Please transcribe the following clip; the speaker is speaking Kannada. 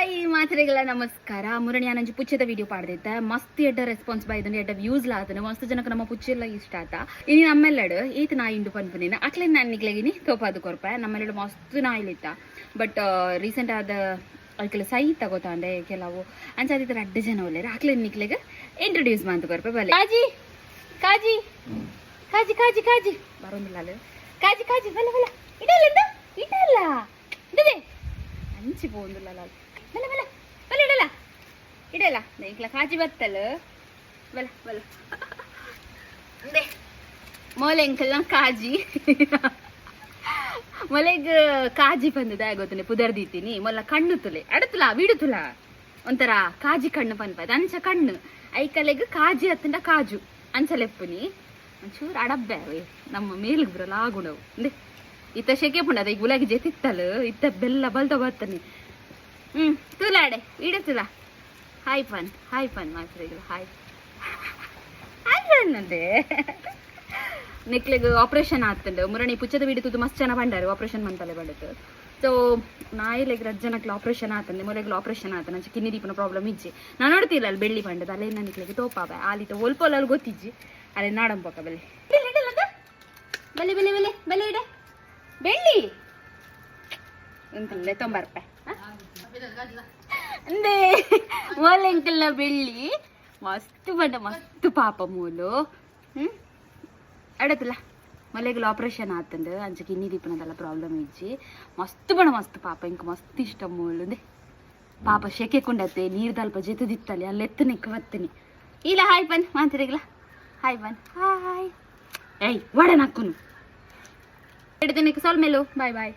ಹಾಯ್ ಮಾತ್ರೆಗಳ ನಮಸ್ಕಾರ ಮುರಣಿ ನಂಜಿ ಪುಚ್ಚದ ವಿಡಿಯೋ ಪಾಡ್ದೈತೆ ಮಸ್ತ್ ಎಡ್ಡ ರೆಸ್ಪಾನ್ಸ್ ಬಾಯ್ದನು ಎಡ್ಡ ವ್ಯೂಸ್ ಲಾತನು ಮಸ್ತ್ ಜನಕ್ಕೆ ನಮ್ಮ ಪುಚ್ಚ ಎಲ್ಲ ಇಷ್ಟ ಆತ ಇನಿ ನಮ್ಮೆಲ್ಲಡು ಈತ ನಾ ಇಂಡು ಪನ್ಪುನಿನ ಅಕ್ಲೆ ನಾನು ನಿಗ್ಲೆಗಿನಿ ತೋಪಾದು ಕೊರ್ಪೆ ನಮ್ಮೆಲ್ಲಡು ಮಸ್ತ್ ನಾಯಿಲಿತ್ತ ಬಟ್ ರೀಸೆಂಟ್ ಆದ ಅದಕ್ಕೆಲ್ಲ ಸೈ ತಗೋತಾಂಡೆ ಕೆಲವು ಅಂಚಾದಿತ್ತರ ಅಡ್ಡ ಜನ ಒಳ್ಳೆಯ ಅಕ್ಲೆ ನಿಕ್ಲೆಗೆ ಇಂಟ್ರೊಡ್ಯೂಸ್ ಮಾಡ್ತು ಕೊರ್ಪೆ ಬಲೆ ಕಾಜಿ ಕಾಜಿ ಕಾಜಿ ಕಾಜಿ ಕಾಜಿ ಬರೋದಿಲ್ಲ ಅಲ್ಲ ಕಾಜಿ ಕಾಜಿ ಬಲ್ಲ ಬಲ್ಲ ಇಡಲ್ಲ ಇಡಲ್ಲ ಇಡದೆ ಅಂಚಿ പോകുന്നില്ല ಬಲ ಬಲ ಬಲ ಇಡಲ್ಲ ಇಡಲ್ಲ ಇಂಕ್ಲ ಕಾಜಿ ಬತ್ತಲ್ಲ ಬಲ ಬಲ ಮೊಲೆ ಇಂಕಲ್ನ ಕಾಜಿ ಮೊಲೆಗ್ ಕಾಜಿ ಬಂದದ ಗೊತ್ತನೆ ಪುದರ್ದಿತ್ತೀನಿ ಮೊಲ್ಲ ಕಣ್ಣು ತುಲೆ ಅಡತುಲ ಬಿಡುತುಲ ಒಂಥರ ಕಾಜಿ ಕಣ್ಣು ಪನ್ಪದ ಅಂಚ ಕಣ್ಣು ಐಕಲೆಗ್ ಕಾಜಿ ಹತ್ತಂಡ ಕಾಜು ಅಂಚಲೆಪ್ಪುನಿ ಒಂಚೂರು ಅಡಬ್ಬೆ ನಮ್ಮ ಮೇಲಿಗೆ ಬರಲ್ಲ ಆಗುಣವು ಅಂದೆ ಇತ್ತ ಶೆಕೆ ಪುಂಡದ ಈಗ ಉಲಗಿ ಜೆತಿತ್ತಲು ಇತ್ತ ಬೆಲ್ಲ ಬಲ್ದ ಬರ್ತಾನೆ ತುಲಾಡೆ ಇಡತುಲ ಹಾಯ್ ಫನ್ ಮಾತ್ರ ಹಾಯ್ ಫನ್ ಅಂದೆ ನೆಕ್ಲೆಗ್ ಆಪರೇಷನ್ ಆಗ್ತಂಡು ಮುರಣಿ ಪುಚ್ಚದ ಬಿಡುತ್ತದು ಮಸ್ತ್ ಜನ ಬಂಡಾರು ಆಪರೇಷನ್ ಮಂತಲೆ ಬಡತು ಸೊ ನಾಯಿಲೆಗ್ ರಜ್ಜನಕ್ಲೆ ಆಪರೇಷನ್ ಆತಂದೆ ಮೊಲೆಗ್ಲು ಆಪರೇಷನ್ ಆತನ ಕಿನ್ನಿ ದೀಪನ ಪ್ರಾಬ್ಲಮ್ ಇಜ್ಜಿ ನಾನು ನೋಡ್ತಿಲ್ಲ ಅಲ್ಲಿ ಬೆಳ್ಳಿ ಬಂಡದ ಅಲ್ಲೇ ನನಗೆ ತೋಪಾವೆ ಆಲಿತ ಒಲ್ಪೊಲಲ್ಲಿ ಗೊತ್ತಿಜ್ಜಿ ಅಲ್ಲೇ ನಾಡಂಪಕ್ಕ ಬೆಲೆ ಬಲೆ ಬೆಲೆ ಬೆಲೆ ಬೆಲೆ ಇಡೆ ಬೆಳ್ಳಿ ಎಂತಲ್ಲೇ 90 ರೂಪಾಯಿ ಅಂದೇ ಮೊಲೆ ಎಂಕಲ್ನ ಬೆಳ್ಳಿ ಮಸ್ತ್ ಬಂಡ ಮಸ್ತ್ ಪಾಪ ಮೂಲು ಅಡತಲ್ಲ ಮೊಲೆಗ್ಲು ಆಪರೇಷನ್ ಆತಂದು ಅಂಚ ಕಿನ್ನಿ ದೀಪನದೆಲ್ಲ ಪ್ರಾಬ್ಲಮ್ ಇಜ್ಜಿ ಮಸ್ತ್ ಬಣ ಮಸ್ತ್ ಪಾಪ ಇಂಕ ಮಸ್ತ್ ಇಷ್ಟ ಮೂಲು ಅಂದೆ ಪಾಪ ಶೆಕೆ ಕೊಂಡತ್ತೆ ನೀರ್ದಲ್ಪ ಜೆತದಿತ್ತಲ್ಲಿ ಅಲ್ಲಿ ಎತ್ತನಿಕ್ ಬತ್ತನಿ ಇಲ್ಲ ಹಾಯ್ ಪನ್ ಮಾತಿರಿಗ್ಲ ಹಾಯ್ ಪನ್ ಹಾಯ್ ಏಯ್ ಒಡನಾಕುನು ಹಿಡ್ದನಿಕ್ ಸ್ವಲ್ಪ ಮೇಲು ಬಾಯ್ ಬಾಯ್